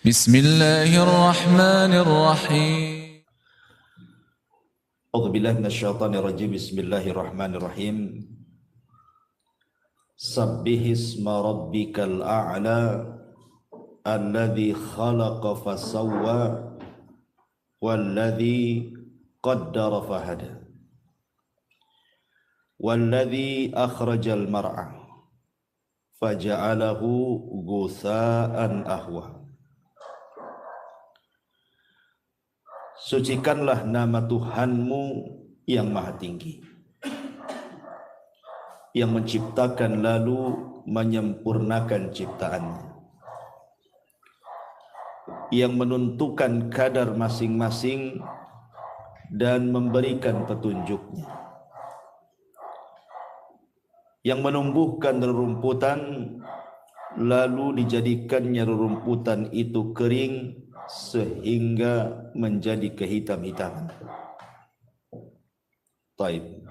Bismillahirrahmanirrahim. A'udzubillahi minasyaitonirrajim. Bismillahirrahmanirrahim. Sabbihisma rabbikal a'la alladzi khalaqa fasawwa walladzi qaddara fahada walladzi akhrajal mar'a faja'alahu ghutsa'an ahwa. Sucikanlah nama Tuhanmu yang maha tinggi, yang menciptakan lalu menyempurnakan ciptaannya, yang menentukan kadar masing-masing dan memberikan petunjuknya, yang menumbuhkan rerumputan lalu dijadikannya rerumputan itu kering sehingga menjadi kehitam-hitaman. Taib.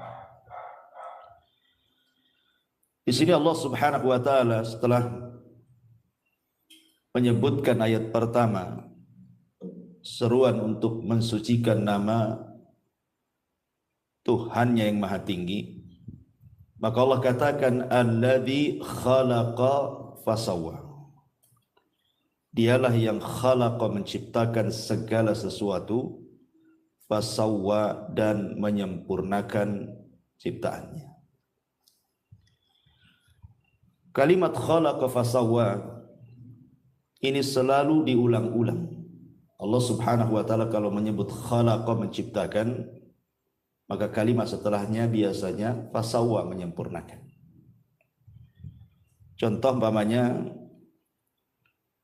Di sini Allah Subhanahu wa taala setelah menyebutkan ayat pertama seruan untuk mensucikan nama Tuhannya yang maha tinggi, maka Allah katakan alladzi khalaqa fasawwa. Dialah yang khalaqa menciptakan segala sesuatu, fasawwa dan menyempurnakan ciptaannya. Kalimat khalaqa fasawwa ini selalu diulang-ulang. Allah Subhanahu wa taala kalau menyebut khalaqa menciptakan, maka kalimat setelahnya biasanya fasawwa menyempurnakan. Contoh umpamanya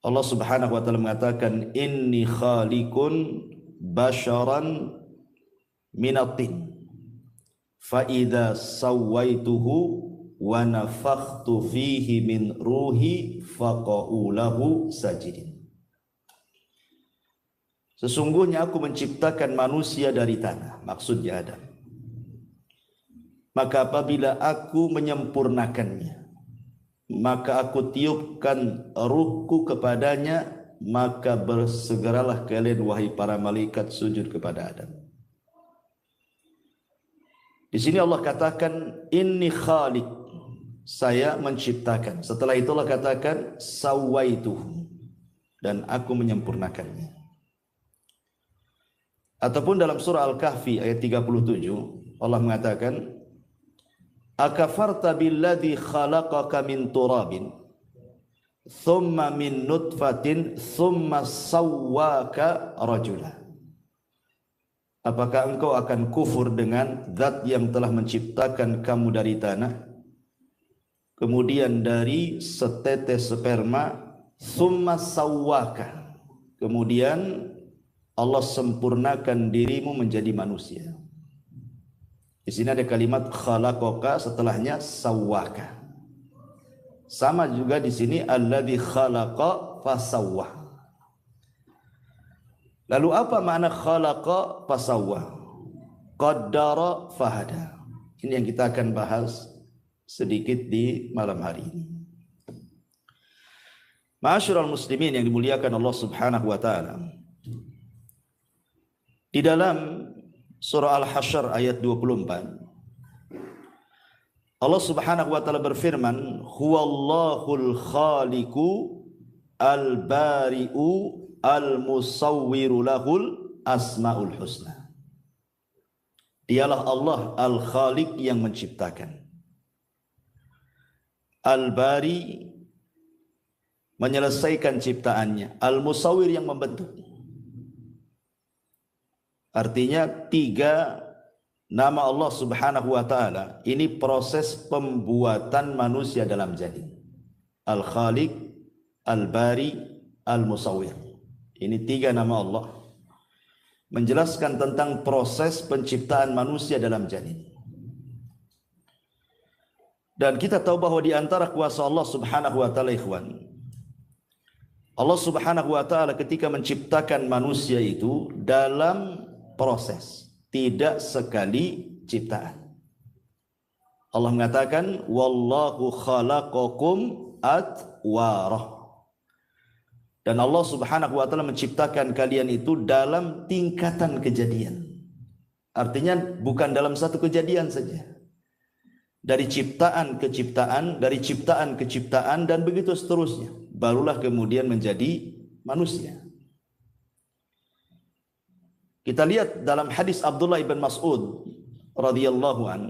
Allah Subhanahu wa taala mengatakan inni khaliqun basharan minatin fa idza sawaituhu wa nafakhtu fihi min ruhi faqa'u lahu sajidin. Sesungguhnya aku menciptakan manusia dari tanah, maksudnya Adam. Maka apabila aku menyempurnakannya, maka aku tiupkan ruhku kepadanya, maka bersegeralah kalian wahai para malaikat sujud kepada Adam. Di sini Allah katakan inni khaliq, saya menciptakan. Setelah itu Allah katakan sawaituhu, dan aku menyempurnakannya. Ataupun dalam surah Al-Kahfi ayat 37 Allah mengatakan akafarta billadzi khalaqaka min turabin thumma min nutfatin thumma sawwaka rajula. Apakah engkau akan kufur dengan zat yang telah menciptakan kamu dari tanah, kemudian dari setetes sperma, thumma sawwaka, kemudian Allah sempurnakan dirimu menjadi manusia. Di sini ada kalimat khalaqaka, setelahnya sawwaka. Sama juga di sini alladzi khalaqa fasawwa. Lalu apa makna khalaqa fasawwa? Qaddara fahada. Ini yang kita akan bahas sedikit di malam hari ini. Ma'asyiral muslimin yang dimuliakan Allah Subhanahu wa taala. Di dalam surah Al-Hasyr ayat 24 Allah Subhanahu wa taala berfirman, huwallahul khaliqu al-bari'u al-musawwiru lahul asmaul husna. Dialah Allah al-khaliq yang menciptakan, al-bari menyelesaikan ciptaannya, al-musawwir yang membentuk. Artinya tiga nama Allah Subhanahu wa taala ini proses pembuatan manusia dalam janin. Al-Khaliq, Al-Bari, Al-Musawwir. Ini tiga nama Allah menjelaskan tentang proses penciptaan manusia dalam janin. Dan kita tahu bahwa di antara kuasa Allah Subhanahu wa taala, ikhwan, Allah Subhanahu wa taala ketika menciptakan manusia itu dalam proses, tidak sekali ciptaan. Allah mengatakan wallahu khalaqakum atwarah. Dan Allah Subhanahu wa taala menciptakan kalian itu dalam tingkatan kejadian. Artinya bukan dalam satu kejadian saja. Dari ciptaan ke ciptaan, dari ciptaan ke ciptaan, dan begitu seterusnya. Barulah kemudian menjadi manusia. Kita lihat dalam hadis Abdullah ibn Mas'ud radhiyallahu an,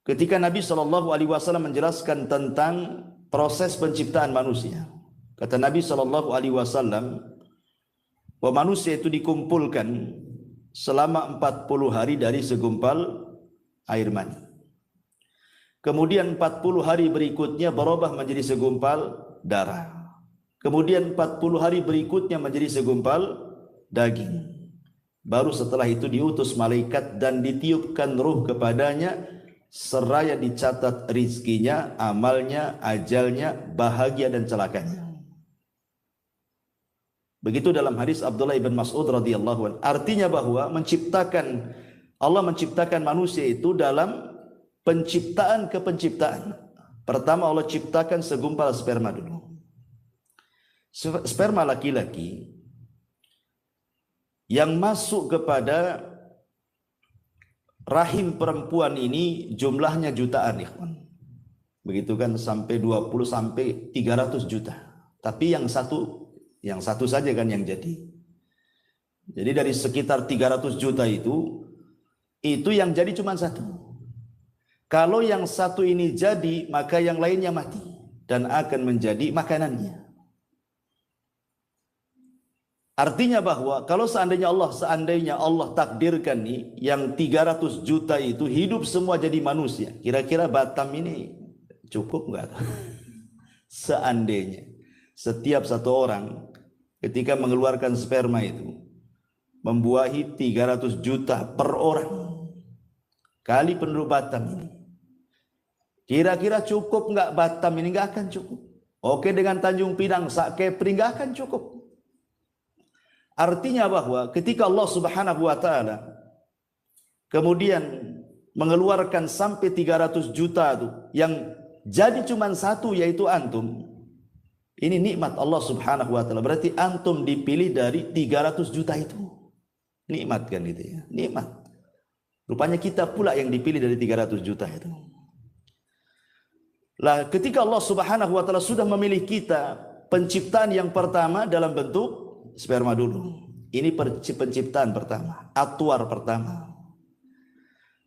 ketika Nabi SAW menjelaskan tentang proses penciptaan manusia. Kata Nabi SAW, bahwa manusia itu dikumpulkan selama 40 hari dari segumpal air mani. Kemudian 40 hari berikutnya berubah menjadi segumpal darah. Kemudian 40 hari berikutnya menjadi segumpal daging. Baru setelah itu diutus malaikat dan ditiupkan ruh kepadanya, seraya dicatat rizkinya, amalnya, ajalnya, bahagia dan celakanya. Begitu dalam hadis Abdullah ibn Mas'ud radhiyallahu anhu. Artinya bahwa Allah menciptakan manusia itu dalam penciptaan ke penciptaan. Pertama Allah ciptakan segumpal sperma dulu. Sperma laki-laki yang masuk kepada rahim perempuan ini jumlahnya jutaan, ikhwan. Begitu kan, sampai 20 sampai 300 juta. Tapi yang satu saja kan yang jadi. Jadi dari sekitar 300 juta itu yang jadi cuma satu. Kalau yang satu ini jadi, maka yang lainnya mati dan akan menjadi makanannya. Artinya bahwa kalau seandainya Allah takdirkan nih yang 300 juta itu hidup semua jadi manusia, kira-kira Batam ini cukup enggak? Seandainya setiap satu orang ketika mengeluarkan sperma itu membuahi 300 juta per orang kali penduduk Batam ini, kira-kira cukup enggak? Batam ini enggak akan cukup. Oke, dengan Tanjung Pinang, Sak Kepri enggak akan cukup. Artinya bahwa ketika Allah Subhanahu wa taala kemudian mengeluarkan sampai 300 juta itu, yang jadi cuma satu yaitu antum. Ini nikmat Allah Subhanahu wa taala. Berarti antum dipilih dari 300 juta itu. Nikmat kan itu ya, nikmat. Rupanya kita pula yang dipilih dari 300 juta itu. Lah ketika Allah Subhanahu wa taala sudah memilih kita, penciptaan yang pertama dalam bentuk sperma dulu. Ini penciptaan pertama, atwar pertama.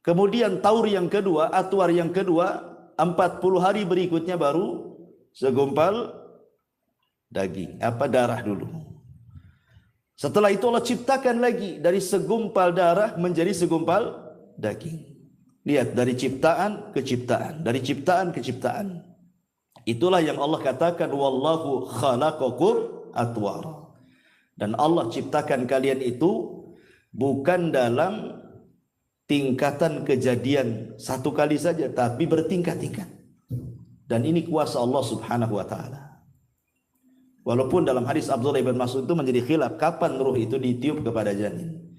Kemudian taur yang kedua, atwar yang kedua, 40 hari berikutnya baru segumpal daging, darah dulu. Setelah itu Allah ciptakan lagi dari segumpal darah menjadi segumpal daging. Lihat, dari ciptaan ke ciptaan, dari ciptaan ke ciptaan. Itulah yang Allah katakan wallahu khalaqakum atwara. Dan Allah ciptakan kalian itu bukan dalam tingkatan kejadian satu kali saja, tapi bertingkat-tingkat. Dan ini kuasa Allah Subhanahu wa taala. Walaupun dalam hadis Abdullah ibn Mas'ud itu menjadi khilaf kapan ruh itu ditiup kepada janin.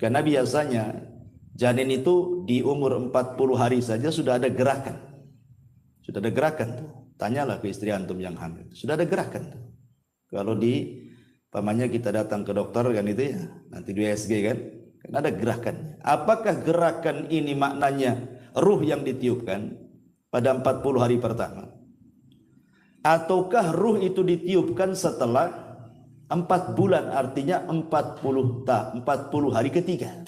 Karena biasanya janin itu di umur 40 hari saja sudah ada gerakan. Sudah ada gerakan tuh. Tanyalah ke istri antum yang hamil. Sudah ada gerakan tuh. Kalau pamannya kita datang ke dokter kan itu ya, nanti di USG kan ada gerakan. Apakah gerakan ini maknanya ruh yang ditiupkan pada 40 hari pertama? Ataukah ruh itu ditiupkan setelah 4 bulan, artinya 40 hari ketiga.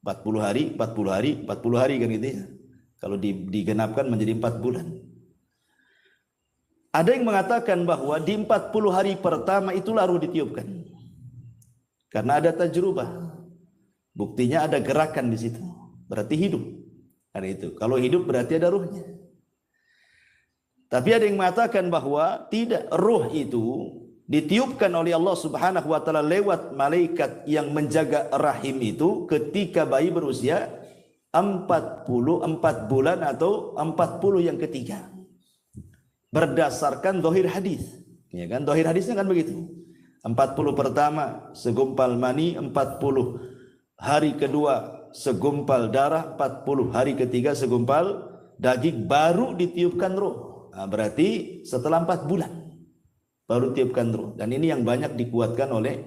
40 hari kan gitu ya. Kalau digenapkan menjadi 4 bulan. Ada yang mengatakan bahwa di 40 hari pertama itulah ruh ditiupkan. Karena ada tajrubah. Buktinya ada gerakan di situ. Berarti hidup. Karena itu. Kalau hidup berarti ada ruhnya. Tapi ada yang mengatakan bahwa tidak, ruh itu ditiupkan oleh Allah Subhanahu wa taala lewat malaikat yang menjaga rahim itu ketika bayi berusia 44 bulan atau 40 yang ketiga. Berdasarkan zahir hadis, ya kan? Zahir hadisnya kan begitu. 40 pertama segumpal mani, 40 hari kedua segumpal darah, 40 hari ketiga segumpal daging, baru ditiupkan ruh. Nah, berarti setelah 4 bulan. baru tiupkan ruh. Dan ini yang banyak dikuatkan oleh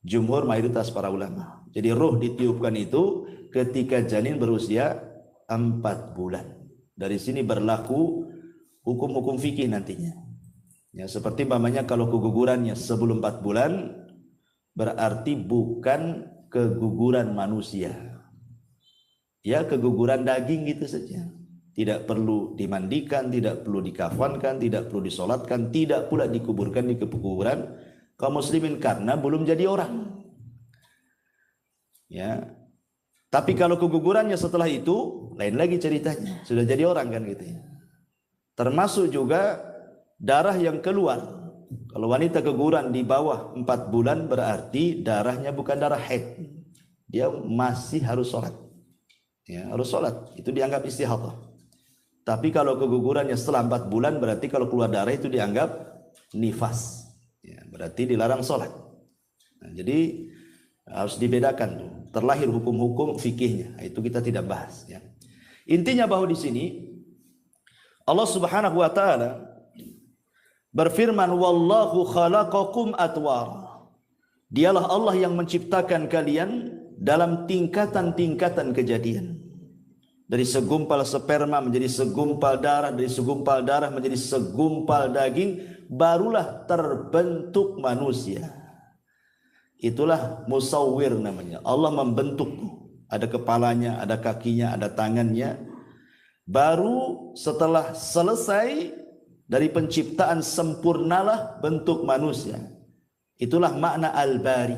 jumhur mayoritas para ulama. Jadi ruh ditiupkan itu ketika janin berusia 4 bulan. Dari sini berlaku hukum-hukum fikih nantinya. Ya, seperti umpamanya kalau kegugurannya sebelum 4 bulan, berarti bukan keguguran manusia. Ya, keguguran daging gitu saja. Tidak perlu dimandikan, tidak perlu dikafankan, tidak perlu disolatkan, tidak pula dikuburkan di kuburan kaum muslimin karena belum jadi orang. Ya. Tapi kalau kegugurannya setelah itu lain lagi ceritanya, sudah jadi orang kan gitu ya. Termasuk juga darah yang keluar. Kalau wanita keguguran di bawah 4 bulan berarti darahnya bukan darah haid. Dia masih harus sholat. Ya, harus sholat. Itu dianggap istihadah. Tapi kalau kegugurannya setelah 4 bulan berarti kalau keluar darah itu dianggap nifas. Ya, berarti dilarang sholat. Nah, jadi harus dibedakan tuh. Terlahir hukum-hukum fikihnya. Itu kita tidak bahas. Ya. Intinya bahwa di sini Allah Subhanahu Wa Taala berfirman, "Wallahu khalaqakum atwara." Dialah Allah yang menciptakan kalian dalam tingkatan-tingkatan kejadian. Dari segumpal sperma menjadi segumpal darah, dari segumpal darah menjadi segumpal daging, barulah terbentuk manusia. Itulah musawwir namanya. Allah membentuk. Ada kepalanya, ada kakinya, ada tangannya. Baru setelah selesai dari penciptaan sempurnalah bentuk manusia. Itulah makna al-bari.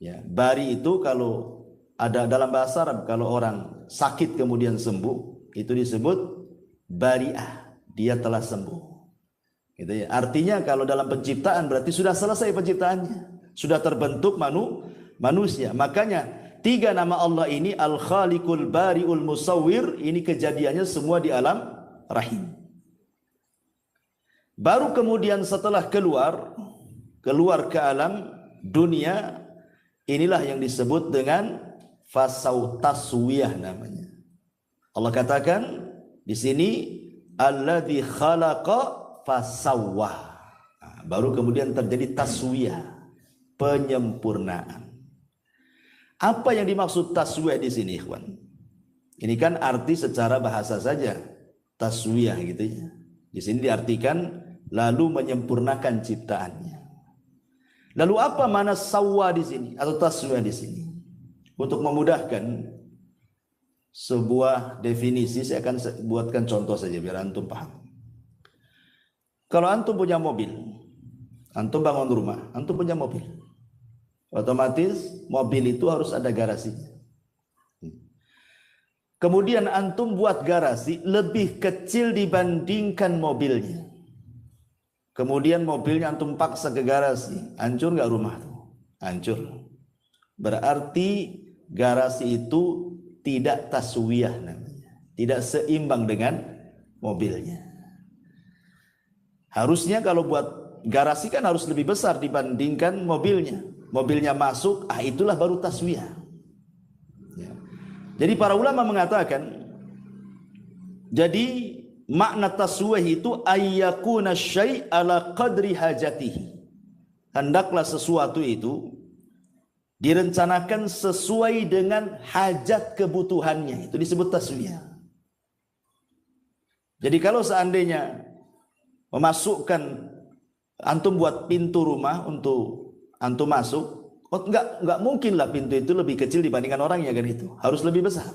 Ya, bari itu kalau ada dalam bahasa Arab, kalau orang sakit kemudian sembuh, itu disebut bari'ah, dia telah sembuh. Gitu ya. Artinya kalau dalam penciptaan berarti sudah selesai penciptaannya, sudah terbentuk manusia. Makanya 3 nama Allah ini, Al-Khaliqul Bari'ul Musawwir, ini kejadiannya semua di alam rahim. Baru kemudian setelah keluar ke alam dunia, inilah yang disebut dengan fasau taswiyah namanya. Allah katakan di sini alladzi khalaqa fasawwa. Nah, baru kemudian terjadi taswiyah, penyempurnaan. Apa yang dimaksud taswiyah di sini, ikhwan? Ini kan arti secara bahasa saja, taswiyah gitu ya. Di sini diartikan lalu menyempurnakan ciptaannya. Lalu apa makna sawwa di sini atau taswiyah di sini? Untuk memudahkan sebuah definisi, saya akan buatkan contoh saja biar antum paham. Kalau antum punya mobil, antum bangun rumah, antum punya mobil, otomatis mobil itu harus ada garasinya. Kemudian antum buat garasi lebih kecil dibandingkan mobilnya. Kemudian mobilnya antum paksa ke garasi, hancur nggak rumah tuh? Hancur. Berarti garasi itu tidak taswiyah namanya, tidak seimbang dengan mobilnya. Harusnya kalau buat garasi kan harus lebih besar dibandingkan mobilnya. Mobilnya masuk, itulah baru taswiyah. Ya. Jadi para ulama mengatakan, jadi makna taswiyah itu ayyakuna syai' ala qadri hajatihi. Hendaklah sesuatu itu direncanakan sesuai dengan hajat kebutuhannya. Itu disebut taswiyah. Jadi kalau seandainya memasukkan, antum buat pintu rumah untuk antum masuk, enggak mungkinlah pintu itu lebih kecil dibandingkan orangnya kan itu. Harus lebih besar.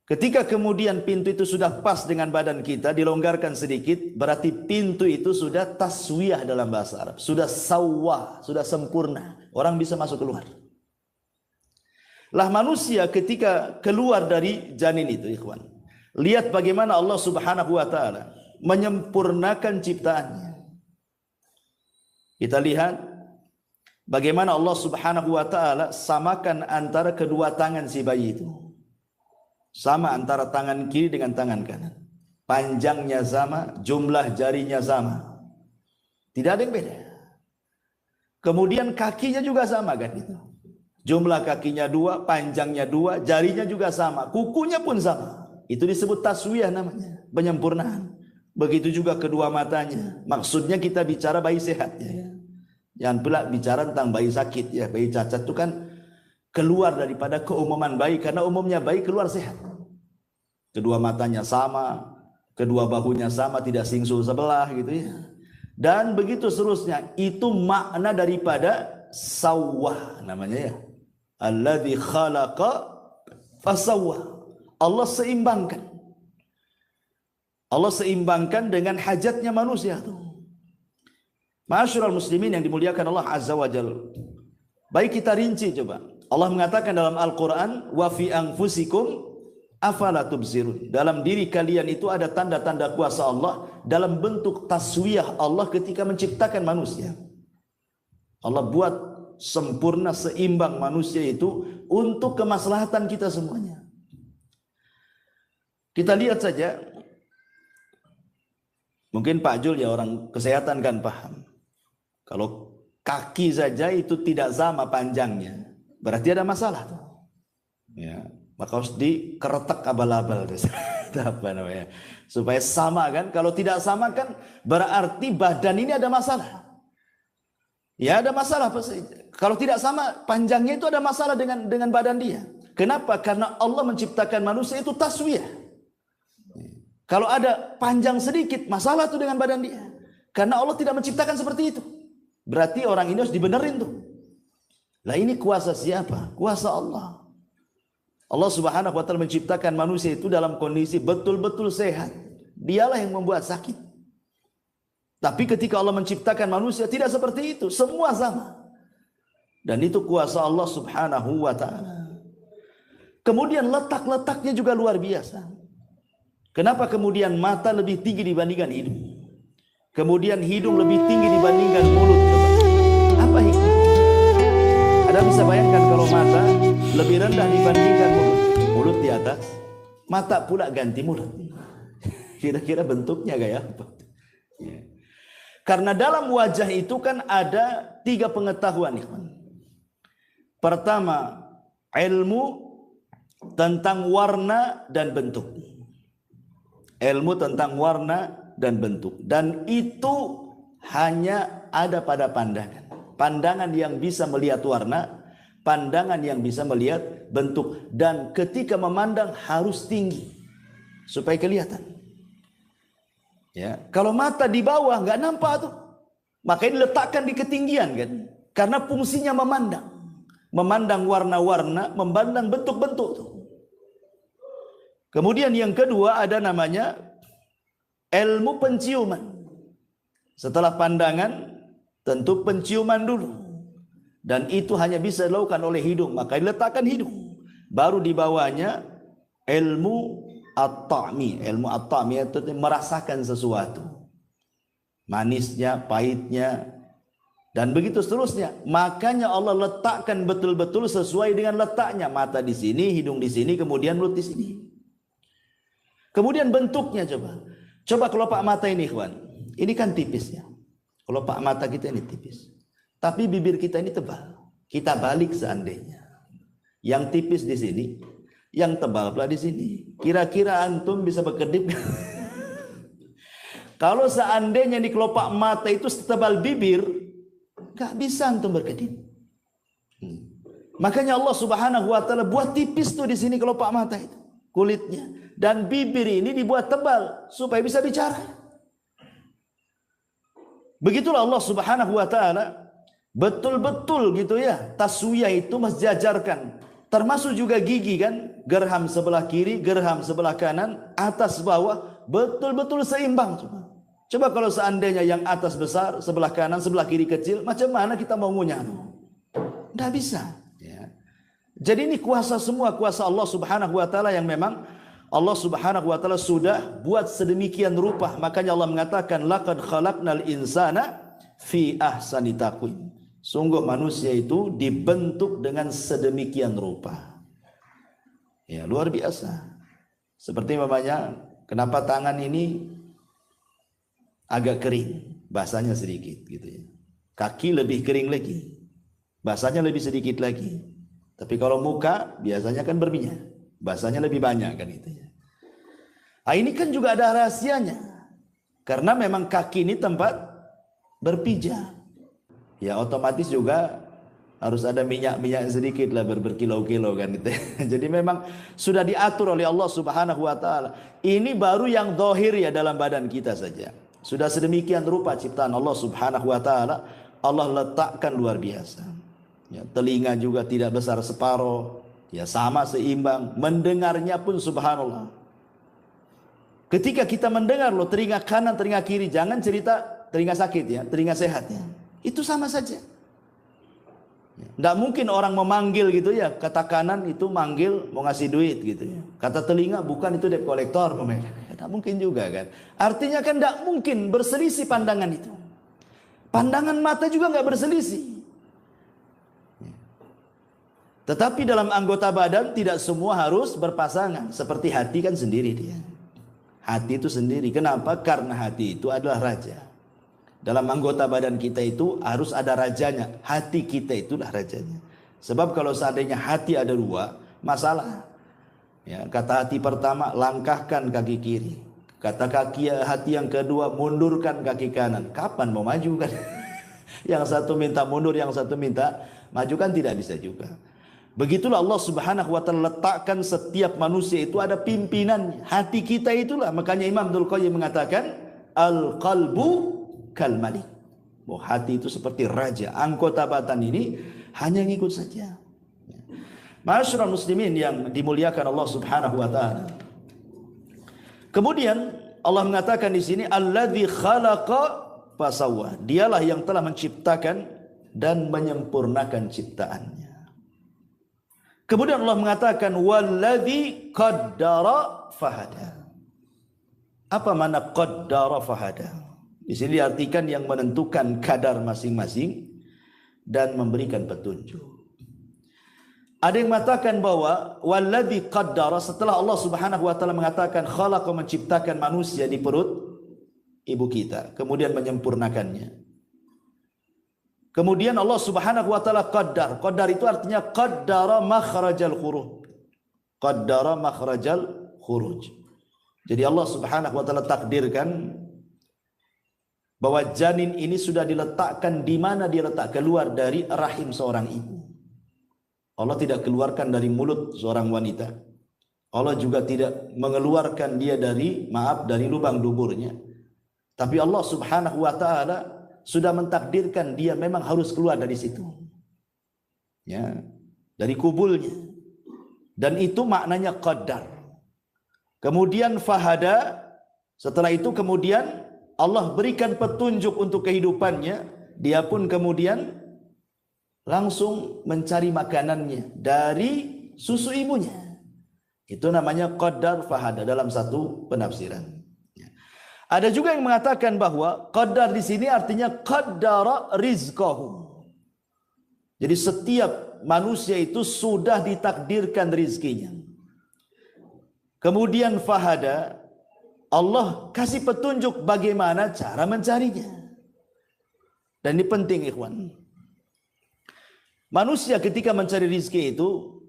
Ketika kemudian pintu itu sudah pas dengan badan kita, dilonggarkan sedikit, berarti pintu itu sudah taswiyah dalam bahasa Arab. Sudah sawwa, sudah sempurna. Orang bisa masuk keluar. Lah manusia ketika keluar dari janin itu, ikhwan. Lihat bagaimana Allah Subhanahu wa taala menyempurnakan ciptaannya. Kita lihat bagaimana Allah Subhanahu wa taala samakan antara kedua tangan si bayi itu. Sama antara tangan kiri dengan tangan kanan. Panjangnya sama, jumlah jarinya sama. Tidak ada yang beda. Kemudian kakinya juga sama kan itu. Jumlah kakinya 2, panjangnya 2, jarinya juga sama, kukunya pun sama. Itu disebut taswiyah namanya, penyempurnaan. Begitu juga kedua matanya. Maksudnya kita bicara bayi sehat ya. Jangan pula bicara tentang bayi sakit ya. Bayi cacat itu kan keluar daripada keumuman bayi, karena umumnya bayi keluar sehat. Kedua matanya sama, kedua bahunya sama, tidak singsul sebelah gitu ya. Dan begitu seterusnya. Itu makna daripada sawwah namanya ya. Alladzi khalaqa fasawwah. Allah seimbangkan. Allah seimbangkan dengan hajatnya manusia tuh. Ma'asyiral muslimin yang dimuliakan Allah Azza wa Jalla. Baik kita rinci coba. Allah mengatakan dalam Al-Quran, wa fi anfusikum afala tubsirun. Dalam diri kalian itu ada tanda-tanda kuasa Allah dalam bentuk taswiyah Allah ketika menciptakan manusia. Allah buat sempurna, seimbang manusia itu untuk kemaslahatan kita semuanya. Kita lihat saja. Mungkin Pak Jul ya orang kesehatan kan paham. Kalau kaki saja itu tidak sama panjangnya, berarti ada masalah tuh. Ya, maka harus dikeretek abal-abal apa namanya, supaya sama kan. Kalau tidak sama kan berarti badan ini ada masalah. Ya ada masalah. Kalau tidak sama panjangnya itu ada masalah dengan badan dia. Kenapa? Karena Allah menciptakan manusia itu taswiyah. Kalau ada panjang sedikit masalah tuh dengan badan dia. Karena Allah tidak menciptakan seperti itu. Berarti orang ini harus dibenerin tuh. Lah ini kuasa siapa? Kuasa Allah. Allah Subhanahu wa taala menciptakan manusia itu dalam kondisi betul-betul sehat. Dialah yang membuat sakit. Tapi ketika Allah menciptakan manusia tidak seperti itu, semua sama. Dan itu kuasa Allah Subhanahu wa taala. Kemudian letak-letaknya juga luar biasa. Kenapa kemudian mata lebih tinggi dibandingkan hidung? Kemudian hidung lebih tinggi dibandingkan mulut. Apa hikmah? Anda bisa bayangkan kalau mata lebih rendah dibandingkan mulut. Mulut di atas, mata pula ganti mulut. Kira-kira bentuknya kayak apa? Ya. Karena dalam wajah itu kan ada 3 pengetahuan. Pertama, ilmu tentang warna dan bentuk. Ilmu tentang warna dan bentuk. Dan itu hanya ada pada pandangan. Pandangan yang bisa melihat warna, pandangan yang bisa melihat bentuk. Dan ketika memandang harus tinggi supaya kelihatan. Ya, kalau mata di bawah nggak nampak tuh. Makanya diletakkan di ketinggian kan. Karena fungsinya memandang. Memandang warna-warna, memandang bentuk-bentuk tuh. Kemudian yang kedua ada namanya ilmu penciuman. Setelah pandangan, tentu penciuman dulu. Dan itu hanya bisa dilakukan oleh hidung. Maka diletakkan hidung. Baru di bawahnya ilmu at-ta'mi. Ilmu at-ta'mi itu merasakan sesuatu. Manisnya, pahitnya, dan begitu seterusnya. Makanya Allah letakkan betul-betul sesuai dengan letaknya. Mata di sini, hidung di sini, kemudian mulut di sini. Kemudian bentuknya coba. Coba kelopak mata ini, ikhwan. Ini kan tipis ya. Kelopak mata kita ini tipis. Tapi bibir kita ini tebal. Kita balik seandainya. Yang tipis di sini, yang tebal pula di sini. Kira-kira antum bisa berkedip? Kalau seandainya di kelopak mata itu setebal bibir, gak bisa antum berkedip. Makanya Allah Subhanahu wa taala buat tipis tuh di sini kelopak mata itu, kulitnya. Dan bibir ini dibuat tebal supaya bisa bicara. Begitulah Allah Subhanahu wa taala betul-betul gitu ya. Taswiyah itu menjajarkan. Termasuk juga gigi kan, gerham sebelah kiri, gerham sebelah kanan, atas bawah betul-betul seimbang. Coba kalau seandainya yang atas besar, sebelah kanan, sebelah kiri kecil, macam mana kita mau ngunyah? Tidak bisa. Ya. Jadi ini kuasa semua, kuasa Allah Subhanahu wa taala yang memang Allah Subhanahu wa taala sudah buat sedemikian rupa. Makanya Allah mengatakan laqad khalaqnal insana fi ahsani taqwim. Sungguh manusia itu dibentuk dengan sedemikian rupa. Ya, luar biasa. Seperti namanya, kenapa tangan ini agak kering, basahnya sedikit gitu ya. Kaki lebih kering lagi, basahnya lebih sedikit lagi. Tapi kalau muka biasanya kan berminyak, basahnya lebih banyak kan itu ya. Nah, ini kan juga ada rahasianya. Karena memang kaki ini tempat berpijak. Ya otomatis juga harus ada minyak sedikit lah berkilo-kilo kan gitu. Jadi memang sudah diatur oleh Allah Subhanahu wa taala. Ini baru yang zahir ya dalam badan kita saja. Sudah sedemikian rupa ciptaan Allah Subhanahu wa taala, Allah letakkan luar biasa. Ya, telinga juga tidak besar separuh, ya sama seimbang. Mendengarnya pun subhanallah. Ketika kita mendengar loh, telinga kanan, telinga kiri, jangan cerita telinga sakit ya, telinga sehat ya. Itu sama saja. Tidak mungkin orang memanggil gitu ya, kata kanan itu manggil mau ngasih duit gitu ya. Kata telinga bukan itu debt kolektor. Tidak mungkin juga kan. Artinya kan tidak mungkin berselisih pandangan itu. Pandangan mata juga nggak berselisih. Tetapi dalam anggota badan tidak semua harus berpasangan. Seperti hati kan sendiri dia. Hati itu sendiri. Kenapa? Karena hati itu adalah raja. Dalam anggota badan kita itu harus ada rajanya. Hati kita itulah rajanya. Sebab kalau seandainya hati ada dua, masalah. Ya, kata hati pertama, langkahkan kaki kiri. Kata hati yang kedua, mundurkan kaki kanan. Kapan mau maju kan? Yang satu minta mundur, yang satu minta maju kan tidak bisa juga. Begitulah Allah Subhanahu wa taala letakkan setiap manusia itu ada pimpinannya. Hati kita itulah. Makanya Imam Dzul Qayyim mengatakan, al-qalbu kal malik. Oh, hati itu seperti raja. Anggota badan ini hanya ngikut saja. Ma'asyiral muslimin yang dimuliakan Allah Subhanahu wa taala. Kemudian Allah mengatakan di sini alladzi khalaqa fasawwa. Dialah yang telah menciptakan dan menyempurnakan ciptaannya. Kemudian Allah mengatakan walladzi qaddara fahada. Apa makna qaddara fahada? Di sini diartikan yang menentukan kadar masing-masing dan memberikan petunjuk. Ada yang mengatakan bahwa walladzi qaddara, setelah Allah Subhanahu wa taala mengatakan khalaqa, menciptakan manusia di perut ibu kita, kemudian menyempurnakannya. Kemudian Allah Subhanahu wa taala qaddar. Qaddar itu artinya qaddara makhrajal khuruj. Qaddara makhrajal khuruj. Jadi Allah Subhanahu wa taala takdirkan bahwa janin ini sudah diletakkan di mana dia letak, keluar dari rahim seorang ibu. Allah tidak keluarkan dari mulut seorang wanita. Allah juga tidak mengeluarkan dia dari lubang duburnya. Tapi Allah Subhanahu wa taala sudah mentakdirkan dia memang harus keluar dari situ. Ya, dari kubulnya. Dan itu maknanya qaddar. Kemudian fahada, setelah itu kemudian Allah berikan petunjuk untuk kehidupannya. Dia pun kemudian langsung mencari makanannya dari susu ibunya. Itu namanya qaddar fahada dalam satu penafsiran. Ada juga yang mengatakan bahwa qaddar di sini artinya qaddara rizqahu. Jadi setiap manusia itu sudah ditakdirkan rizkinya. Kemudian fahada, Allah kasih petunjuk bagaimana cara mencarinya. Dan ini penting ikhwan. Manusia ketika mencari rizki itu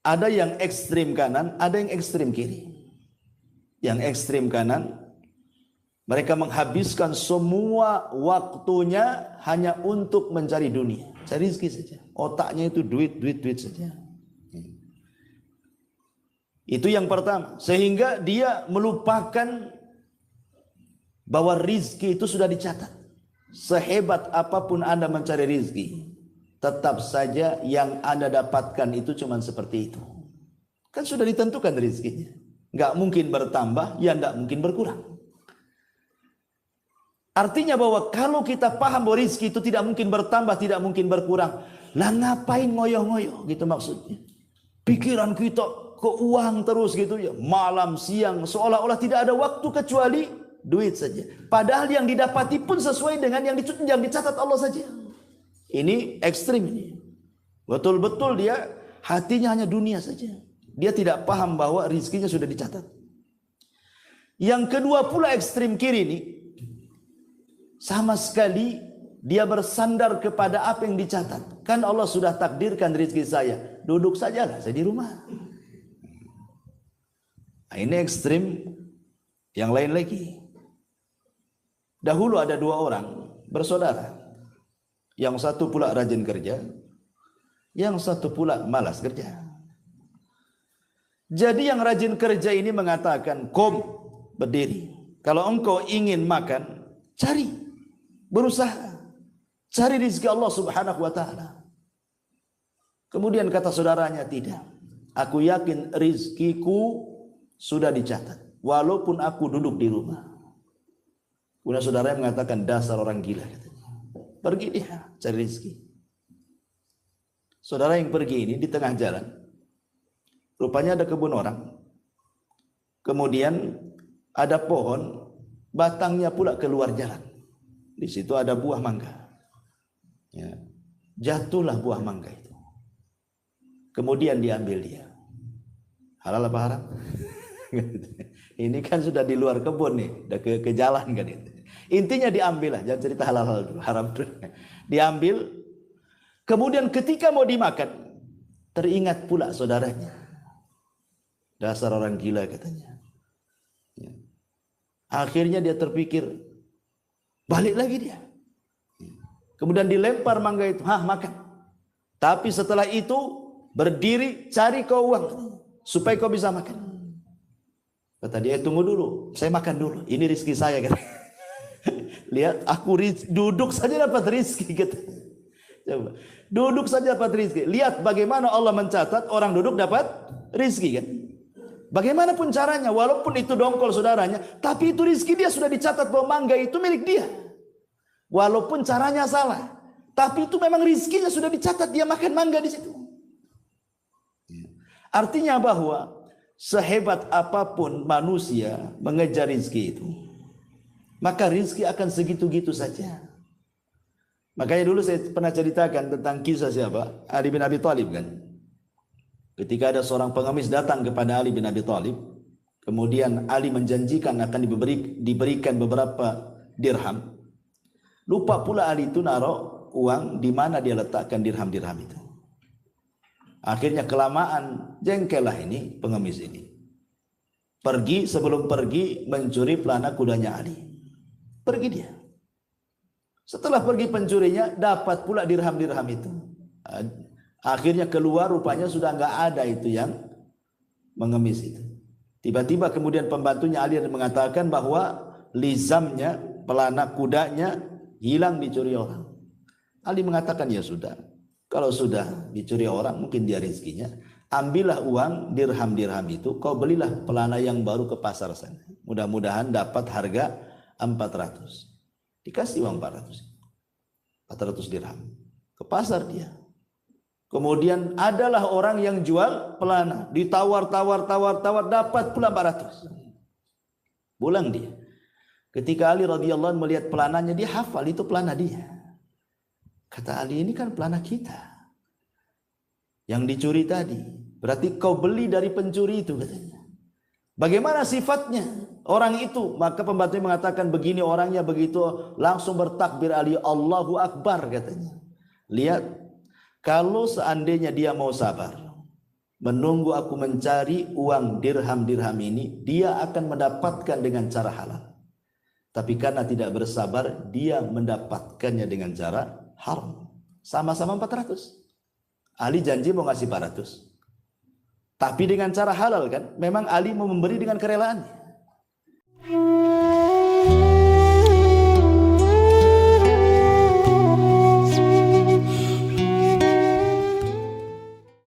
ada yang ekstrim kanan, ada yang ekstrim kiri. Yang ekstrim kanan, mereka menghabiskan semua waktunya hanya untuk mencari dunia, cari rizki saja. Otaknya itu duit saja. Itu yang pertama. Sehingga dia melupakan bahwa rizki itu sudah dicatat. Sehebat apapun Anda mencari rizki, tetap saja yang Anda dapatkan itu cuma seperti itu. Kan sudah ditentukan rizkinya. Nggak mungkin bertambah, ya nggak mungkin berkurang. Artinya bahwa kalau kita paham bahwa rizki itu tidak mungkin bertambah, tidak mungkin berkurang, lah ngapain ngoyo-ngoyo gitu maksudnya. Pikiran kita ke uang terus gitu ya, malam siang, seolah-olah tidak ada waktu kecuali duit saja. Padahal yang didapati pun sesuai dengan yang dicatat Allah saja. Ini ekstrim ini. Betul-betul dia hatinya hanya dunia saja. Dia tidak paham bahwa rizkinya sudah dicatat. Yang kedua pula ekstrim kiri ini, sama sekali dia bersandar kepada apa yang dicatat. Kan Allah sudah takdirkan rizki saya, duduk sajalah saya di rumah. Nah, ini ekstrim yang lain lagi. Dahulu ada dua orang bersaudara. Yang satu pula rajin kerja, yang satu pula malas kerja. Jadi yang rajin kerja ini mengatakan, "Kom, berdiri. Kalau engkau ingin makan, cari, berusaha, cari rezeki Allah Subhanahu wa taala." Kemudian kata saudaranya, "Tidak. Aku yakin rizkiku sudah dicatat, walaupun aku duduk di rumah." Kemudian saudaranya mengatakan, "Dasar orang gila," katanya. Pergi dia cari rezeki. Saudara yang pergi ini di tengah jalan, rupanya ada kebun orang. Kemudian ada pohon, batangnya pula keluar jalan. Di situ ada buah mangga. Ya. Jatuhlah buah mangga itu. Kemudian diambil dia. Halal apa haram? Ini kan sudah di luar kebun nih, udah ke jalan kan itu. Intinya diambil lah, jangan cerita halal dulu, haram dulu. Diambil, kemudian ketika mau dimakan, teringat pula saudaranya. Dasar orang gila katanya. Ya. Akhirnya dia terpikir, balik lagi dia. Kemudian dilempar mangga itu, makan. Tapi setelah itu berdiri, cari kau uang supaya kau bisa makan. Kata dia, tunggu dulu, saya makan dulu. Ini rezeki saya kan. Lihat, aku duduk saja dapat rezeki gitu. Coba, duduk saja dapat rezeki. Lihat bagaimana Allah mencatat orang duduk dapat rezeki kan. Bagaimanapun caranya, walaupun itu dongkol saudaranya, tapi itu rezeki dia sudah dicatat bahwa mangga itu milik dia. Walaupun caranya salah, tapi itu memang rezekinya sudah dicatat, dia makan mangga di situ. Artinya bahwa sehebat apapun manusia mengejar rezeki itu, maka rezeki akan segitu-gitu saja. Makanya dulu saya pernah ceritakan tentang kisah siapa? Ali bin Abi Thalib kan. Ketika ada seorang pengemis datang kepada Ali bin Abi Thalib, kemudian Ali menjanjikan akan diberikan beberapa dirham. Lupa pula Ali itu naruh uang di mana dia letakkan dirham-dirham itu. Akhirnya kelamaan jengkelah ini pengemis ini. Sebelum pergi mencuri pelana kudanya Ali. Pergi dia. Setelah pergi pencurinya, dapat pula dirham-dirham itu. Akhirnya keluar, rupanya sudah nggak ada itu yang mengemis itu. Tiba-tiba kemudian pembantunya Ali mengatakan bahwa lizamnya, pelana kudanya hilang dicuri orang. Ali mengatakan, ya sudah. Kalau sudah dicuri orang, mungkin dia rezekinya. Ambillah uang dirham-dirham itu, kau belilah pelana yang baru ke pasar sana. Mudah-mudahan dapat harga 400. Dikasih uang 400 dirham. Ke pasar dia. Kemudian adalah orang yang jual pelana. Ditawar, dapat pula 400. Pulang dia. Ketika Ali radhiyallahu anhu melihat pelananya, dia hafal itu pelana dia. Kata Ali, ini kan pelana kita. Yang dicuri tadi. Berarti kau beli dari pencuri itu katanya. Bagaimana sifatnya orang itu? Maka pembantunya mengatakan begini orangnya, begitu langsung bertakbir Ali, Allahu Akbar katanya. Lihat, kalau seandainya dia mau sabar, menunggu aku mencari uang dirham-dirham ini, dia akan mendapatkan dengan cara halal. Tapi karena tidak bersabar, dia mendapatkannya dengan cara haram. Sama-sama 400. Ali janji mau ngasih 400. Tapi dengan cara halal kan. Memang Ali mau memberi dengan kerelaannya.